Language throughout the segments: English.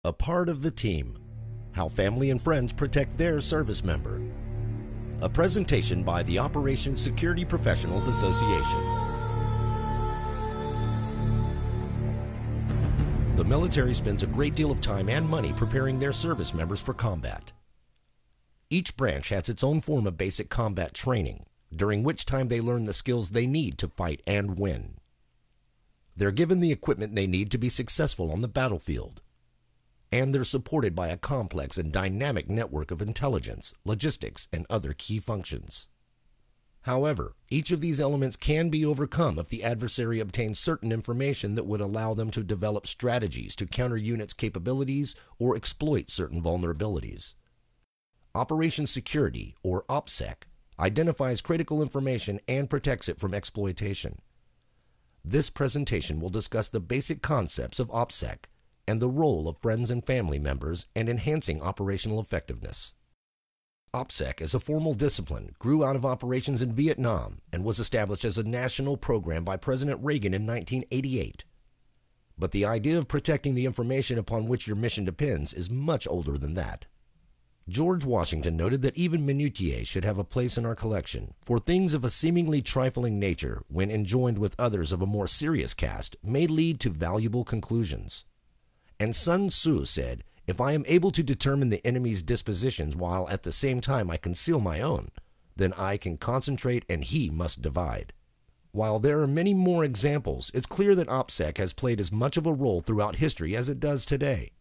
A part of the team. How family and friends protect their service member. A presentation by the Operations Security Professionals Association. The military spends a great deal of time and money preparing their service members for combat. Each branch has its own form of basic combat training, during which time they learn the skills they need to fight and win. They're given the equipment they need to be successful on the battlefield. And they're supported by a complex and dynamic network of intelligence, logistics, and other key functions. However, each of these elements can be overcome if the adversary obtains certain information that would allow them to develop strategies to counter units' capabilities or exploit certain vulnerabilities. Operation Security, or OPSEC, identifies critical information and protects it from exploitation. This presentation will discuss the basic concepts of OPSEC and the role of friends and family members in enhancing operational effectiveness. OPSEC as a formal discipline grew out of operations in Vietnam and was established as a national program by President Reagan in 1988. But the idea of protecting the information upon which your mission depends is much older than that. George Washington noted that even minutiae should have a place in our collection, for things of a seemingly trifling nature, when enjoined with others of a more serious cast, may lead to valuable conclusions. And Sun Tzu said, "If I am able to determine the enemy's dispositions while at the same time I conceal my own, then I can concentrate and he must divide." While there are many more examples, it's clear that OPSEC has played as much of a role throughout history as it does today.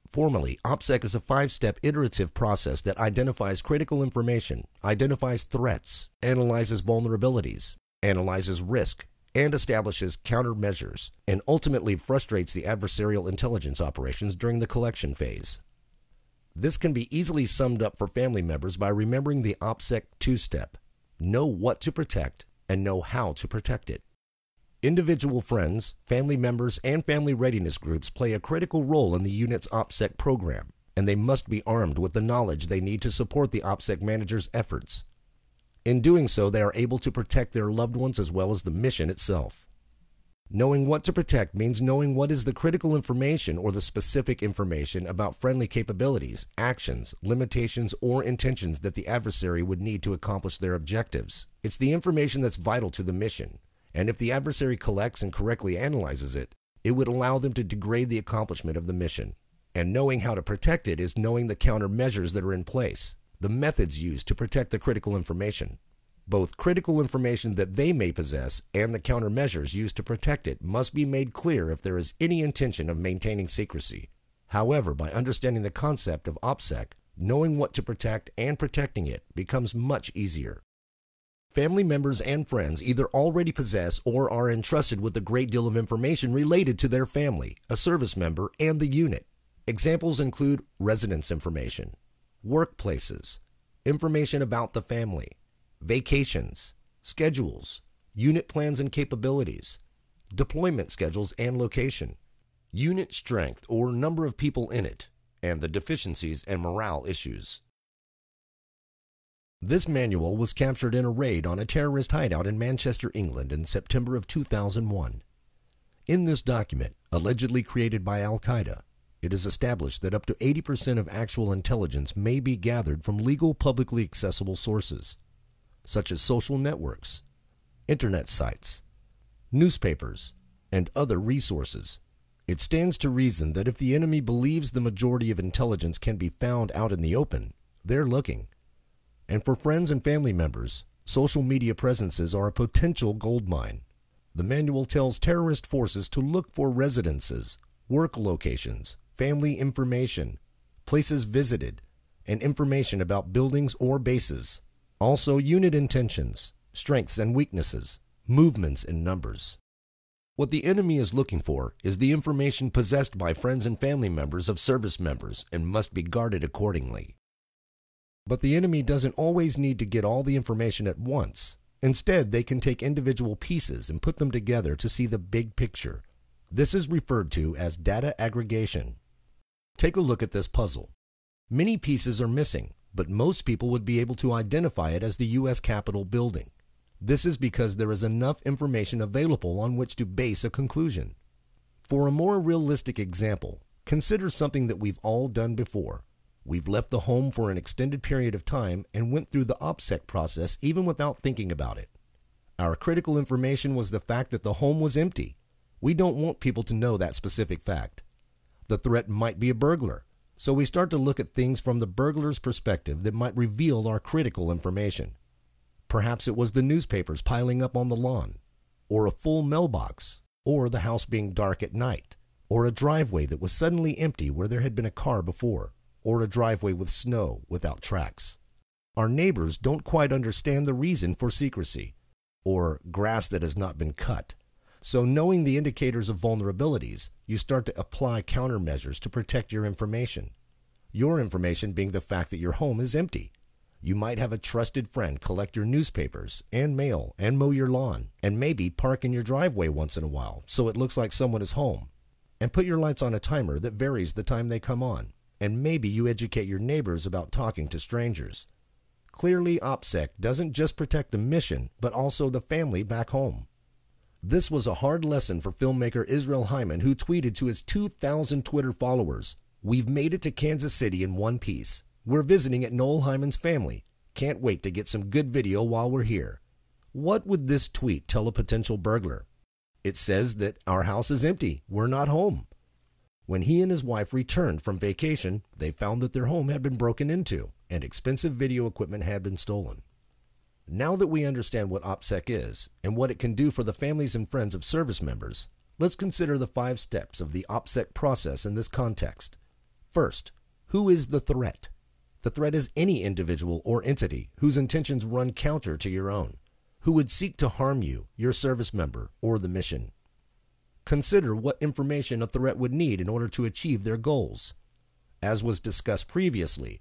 Formally, OPSEC is a 5-step iterative process that identifies critical information, identifies threats, analyzes vulnerabilities, analyzes risk, and establishes countermeasures, and ultimately frustrates the adversarial intelligence operations during the collection phase. This can be easily summed up for family members by remembering the OPSEC 2-step: know what to protect and know how to protect it. Individual friends, family members, and family readiness groups play a critical role in the unit's OPSEC program, and they must be armed with the knowledge they need to support the OPSEC manager's efforts. In doing so, they are able to protect their loved ones as well as the mission itself. Knowing what to protect means knowing what is the critical information or the specific information about friendly capabilities, actions, limitations, or intentions that the adversary would need to accomplish their objectives. It's the information that's vital to the mission, and if the adversary collects and correctly analyzes it, it would allow them to degrade the accomplishment of the mission. And knowing how to protect it is knowing the countermeasures that are in place, the methods used to protect the critical information. Both critical information that they may possess and the countermeasures used to protect it must be made clear if there is any intention of maintaining secrecy. However, by understanding the concept of OPSEC, knowing what to protect and protecting it becomes much easier. Family members and friends either already possess or are entrusted with a great deal of information related to their family, a service member, and the unit. Examples include residence information, workplaces, information about the family, vacations, schedules, unit plans and capabilities, deployment schedules and location, unit strength or number of people in it, and the deficiencies and morale issues. This manual was captured in a raid on a terrorist hideout in Manchester, England in September of 2001. In this document, allegedly created by Al-Qaeda, it is established that up to 80% of actual intelligence may be gathered from legal publicly accessible sources, such as social networks, internet sites, newspapers, and other resources. It stands to reason that if the enemy believes the majority of intelligence can be found out in the open, they're looking. And for friends and family members, social media presences are a potential goldmine. The manual tells terrorist forces to look for residences, work locations, family information, places visited, and information about buildings or bases. Also unit intentions, strengths and weaknesses, movements and numbers. What the enemy is looking for is the information possessed by friends and family members of service members and must be guarded accordingly. But the enemy doesn't always need to get all the information at once. Instead, they can take individual pieces and put them together to see the big picture. This is referred to as data aggregation. Take a look at this puzzle. Many pieces are missing, but most people would be able to identify it as the U.S. Capitol building. This is because there is enough information available on which to base a conclusion. For a more realistic example, Consider something that we've all done before. We've left the home for an extended period of time and went through the OPSEC process even without thinking about it. Our critical information was the fact that the home was empty. We don't want people to know that specific fact. The threat might be a burglar, so we start to look at things from the burglar's perspective that might reveal our critical information. Perhaps it was the newspapers piling up on the lawn, or a full mailbox, or the house being dark at night, or a driveway that was suddenly empty where there had been a car before, or a driveway with snow without tracks. Our neighbors don't quite understand the reason for secrecy, or grass that has not been cut. So knowing the indicators of vulnerabilities, you start to apply countermeasures to protect your information. Your information being the fact that your home is empty. You might have a trusted friend collect your newspapers and mail and mow your lawn, and maybe park in your driveway once in a while so it looks like someone is home. And put your lights on a timer that varies the time they come on. And maybe you educate your neighbors about talking to strangers. Clearly, OPSEC doesn't just protect the mission, but also the family back home. This was a hard lesson for filmmaker Israel Hyman, who tweeted to his 2,000 Twitter followers, "We've made it to Kansas City in one piece. We're visiting at Noel Hyman's family. Can't wait to get some good video while we're here." What would this tweet tell a potential burglar? It says that our house is empty. We're not home. When he and his wife returned from vacation, they found that their home had been broken into and expensive video equipment had been stolen. Now that we understand what OPSEC is and what it can do for the families and friends of service members, let's consider the 5 steps of the OPSEC process in this context. First, who is the threat? The threat is any individual or entity whose intentions run counter to your own, who would seek to harm you, your service member, or the mission. Consider what information a threat would need in order to achieve their goals. As was discussed previously,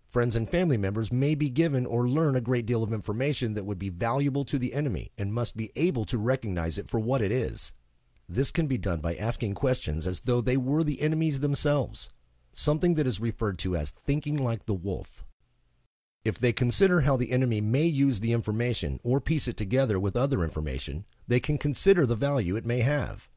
friends and family members may be given or learn a great deal of information that would be valuable to the enemy and must be able to recognize it for what it is. This can be done by asking questions as though they were the enemies themselves, something that is referred to as thinking like the wolf. If they consider how the enemy may use the information or piece it together with other information, they can consider the value it may have.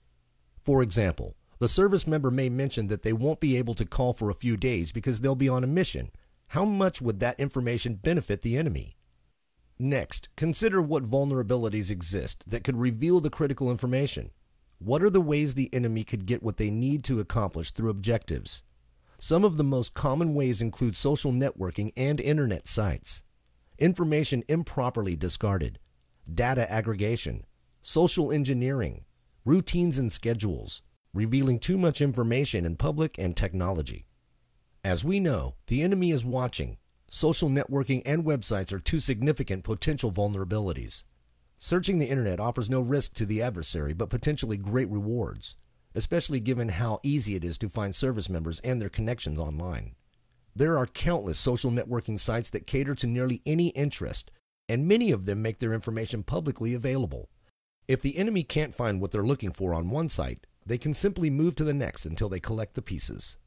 For example, the service member may mention that they won't be able to call for a few days because they'll be on a mission. How much would that information benefit the enemy? Next, consider what vulnerabilities exist that could reveal the critical information. What are the ways the enemy could get what they need to accomplish through objectives? Some of the most common ways include social networking and internet sites, information improperly discarded, data aggregation, social engineering, routines and schedules, revealing too much information in public and technology. As we know, the enemy is watching. Social networking and websites are 2 significant potential vulnerabilities. Searching the internet offers no risk to the adversary, but potentially great rewards, especially given how easy it is to find service members and their connections online. There are countless social networking sites that cater to nearly any interest, and many of them make their information publicly available. If the enemy can't find what they're looking for on one site, they can simply move to the next until they collect the pieces.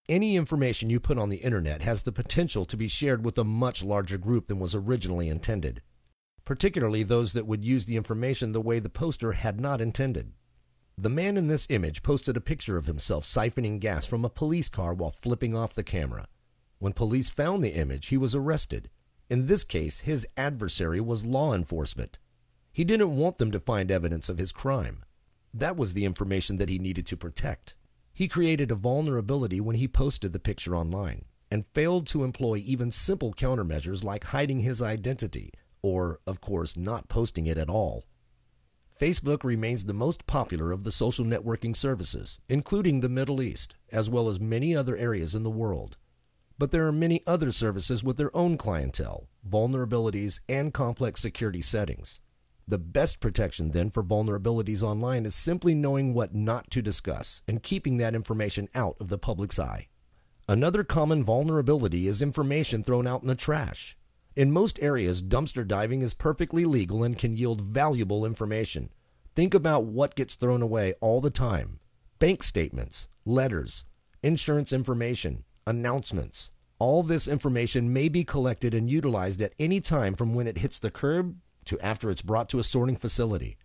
Any information you put on the internet has the potential to be shared with a much larger group than was originally intended, particularly those that would use the information the way the poster had not intended. The man in this image posted a picture of himself siphoning gas from a police car while flipping off the camera. When police found the image, he was arrested. In this case, his adversary was law enforcement. He didn't want them to find evidence of his crime. That was the information that he needed to protect. He created a vulnerability when he posted the picture online and failed to employ even simple countermeasures like hiding his identity or, of course, not posting it at all. Facebook remains the most popular of the social networking services, including the Middle East, as well as many other areas in the world. But there are many other services with their own clientele, vulnerabilities, and complex security settings. The best protection then for vulnerabilities online is simply knowing what not to discuss and keeping that information out of the public's eye. Another common vulnerability is information thrown out in the trash. In most areas, dumpster diving is perfectly legal and can yield valuable information. Think about what gets thrown away all the time. Bank statements, letters, insurance information, announcements. All this information may be collected and utilized at any time from when it hits the curb to after it's brought to a sorting facility.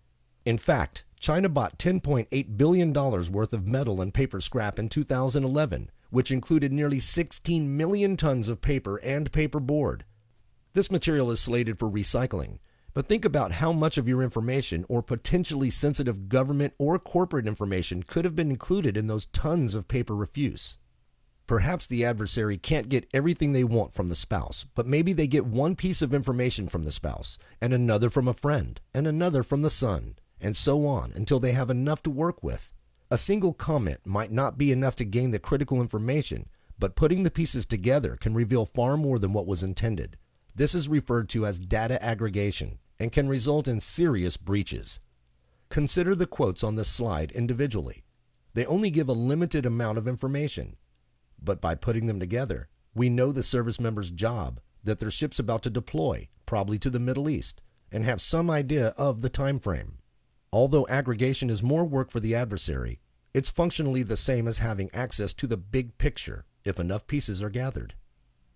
In fact, China bought $10.8 billion worth of metal and paper scrap in 2011, which included nearly 16 million tons of paper and paperboard. This material is slated for recycling, but think about how much of your information or potentially sensitive government or corporate information could have been included in those tons of paper refuse. Perhaps the adversary can't get everything they want from the spouse, but maybe they get one piece of information from the spouse, and another from a friend, and another from the son, and so on until they have enough to work with. A single comment might not be enough to gain the critical information, but putting the pieces together can reveal far more than what was intended. This is referred to as data aggregation and can result in serious breaches. Consider the quotes on this slide individually. They only give a limited amount of information, but by putting them together, we know the service member's job, that their ship's about to deploy, probably to the Middle East, and have some idea of the time frame. Although aggregation is more work for the adversary, it's functionally the same as having access to the big picture if enough pieces are gathered.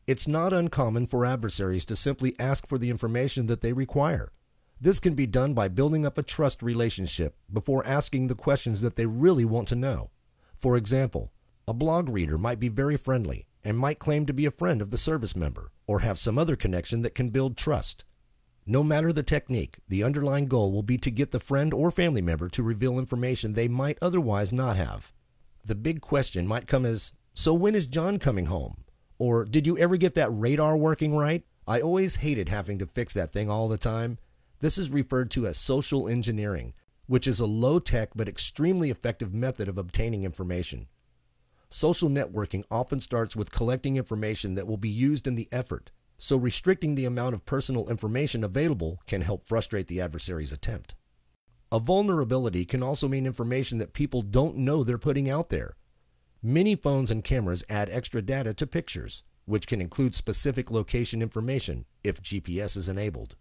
It's not uncommon for adversaries to simply ask for the information that they require. This can be done by building up a trust relationship before asking the questions that they really want to know. For example, a blog reader might be very friendly and might claim to be a friend of the service member or have some other connection that can build trust. No matter the technique, the underlying goal will be to get the friend or family member to reveal information they might otherwise not have. The big question might come as, so when is John coming home? Or did you ever get that radar working right? I always hated having to fix that thing all the time. This is referred to as social engineering, which is a low-tech but extremely effective method of obtaining information. Social networking often starts with collecting information that will be used in the effort, so restricting the amount of personal information available can help frustrate the adversary's attempt. A vulnerability can also mean information that people don't know they're putting out there. Many phones and cameras add extra data to pictures, which can include specific location information if GPS is enabled.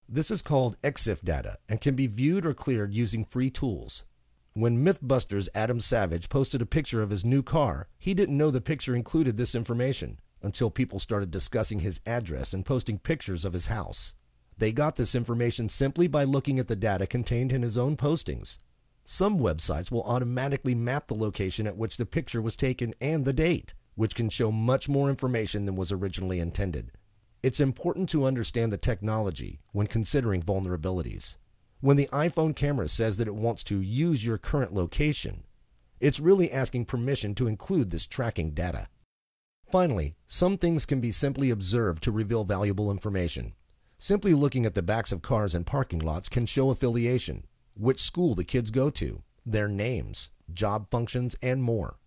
This is called EXIF data and can be viewed or cleared using free tools. When Mythbusters Adam Savage posted a picture of his new car, he didn't know the picture included this information until people started discussing his address and posting pictures of his house. They got this information simply by looking at the data contained in his own postings. Some websites will automatically map the location at which the picture was taken and the date, which can show much more information than was originally intended. It's important to understand the technology when considering vulnerabilities. When the iPhone camera says that it wants to use your current location, it's really asking permission to include this tracking data. Finally, some things can be simply observed to reveal valuable information. Simply looking at the backs of cars in parking lots can show affiliation, which school the kids go to, their names, job functions, and more.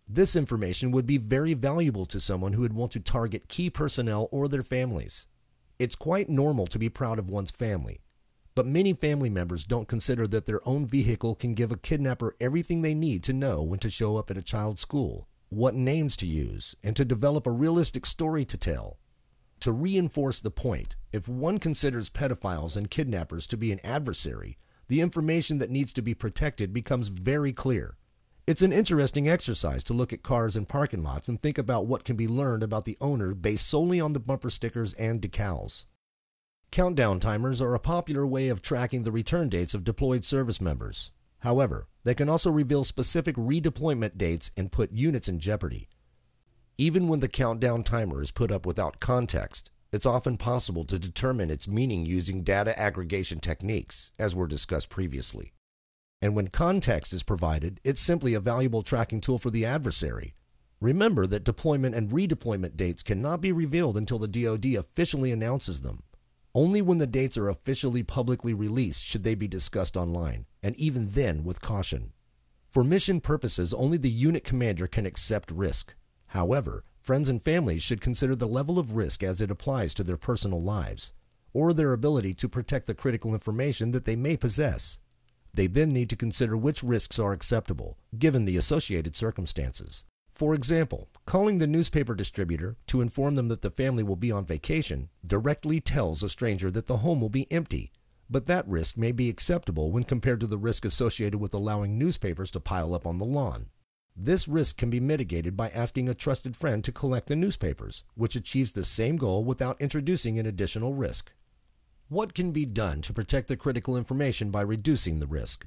This information would be very valuable to someone who would want to target key personnel or their families. It's quite normal to be proud of one's family, but many family members don't consider that their own vehicle can give a kidnapper everything they need to know when to show up at a child's school, what names to use, and to develop a realistic story to tell. To reinforce the point, if one considers pedophiles and kidnappers to be an adversary, the information that needs to be protected becomes very clear. It's an interesting exercise to look at cars in parking lots and think about what can be learned about the owner based solely on the bumper stickers and decals. Countdown timers are a popular way of tracking the return dates of deployed service members. However, they can also reveal specific redeployment dates and put units in jeopardy. Even when the countdown timer is put up without context, it's often possible to determine its meaning using data aggregation techniques, as were discussed previously. And when context is provided, it's simply a valuable tracking tool for the adversary. Remember that deployment and redeployment dates cannot be revealed until the DoD officially announces them. Only when the dates are officially publicly released should they be discussed online, and even then with caution. For mission purposes, only the unit commander can accept risk. However, friends and families should consider the level of risk as it applies to their personal lives, or their ability to protect the critical information that they may possess. They then need to consider which risks are acceptable, given the associated circumstances. For example, calling the newspaper distributor to inform them that the family will be on vacation directly tells a stranger that the home will be empty, but that risk may be acceptable when compared to the risk associated with allowing newspapers to pile up on the lawn. This risk can be mitigated by asking a trusted friend to collect the newspapers, which achieves the same goal without introducing an additional risk. What can be done to protect the critical information by reducing the risk?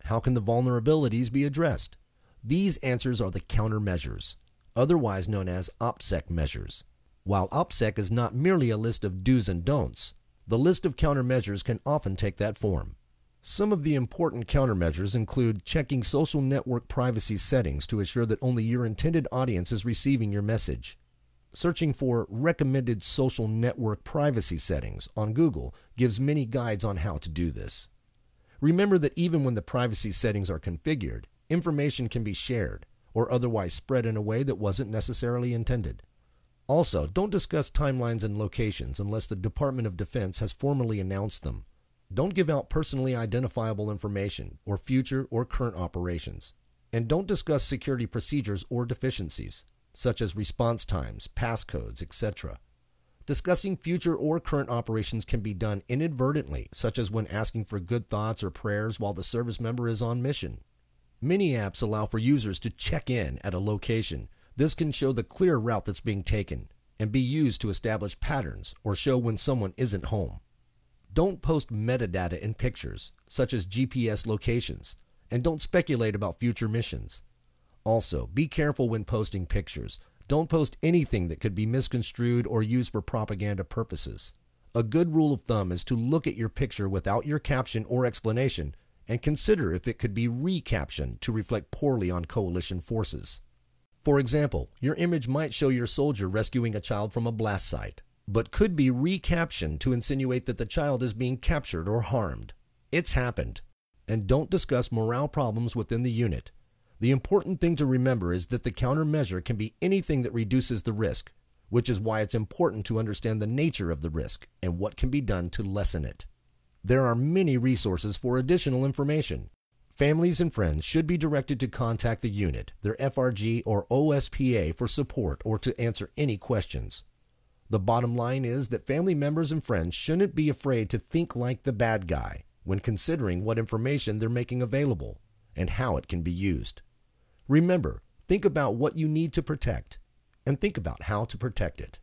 How can the vulnerabilities be addressed? These answers are the countermeasures, otherwise known as OPSEC measures. While OPSEC is not merely a list of do's and don'ts, the list of countermeasures can often take that form. Some of the important countermeasures include checking social network privacy settings to ensure that only your intended audience is receiving your message. Searching for recommended social network privacy settings on Google gives many guides on how to do this. Remember that even when the privacy settings are configured, information can be shared or otherwise spread in a way that wasn't necessarily intended. Also, don't discuss timelines and locations unless the Department of Defense has formally announced them. Don't give out personally identifiable information or future or current operations. And don't discuss security procedures or deficiencies, such as response times, passcodes, etc. Discussing future or current operations can be done inadvertently, such as when asking for good thoughts or prayers while the service member is on mission. Many apps allow for users to check in at a location. This can show the clear route that's being taken and be used to establish patterns or show when someone isn't home. Don't post metadata in pictures, such as GPS locations, and don't speculate about future missions. Also, be careful when posting pictures. Don't post anything that could be misconstrued or used for propaganda purposes. A good rule of thumb is to look at your picture without your caption or explanation and consider if it could be recaptioned to reflect poorly on coalition forces. For example, your image might show your soldier rescuing a child from a blast site, but could be recaptioned to insinuate that the child is being captured or harmed. It's happened. And don't discuss morale problems within the unit. The important thing to remember is that the countermeasure can be anything that reduces the risk, which is why it's important to understand the nature of the risk and what can be done to lessen it. There are many resources for additional information. Families and friends should be directed to contact the unit, their FRG or OSPA for support or to answer any questions. The bottom line is that family members and friends shouldn't be afraid to think like the bad guy when considering what information they're making available and how it can be used. Remember, think about what you need to protect and think about how to protect it.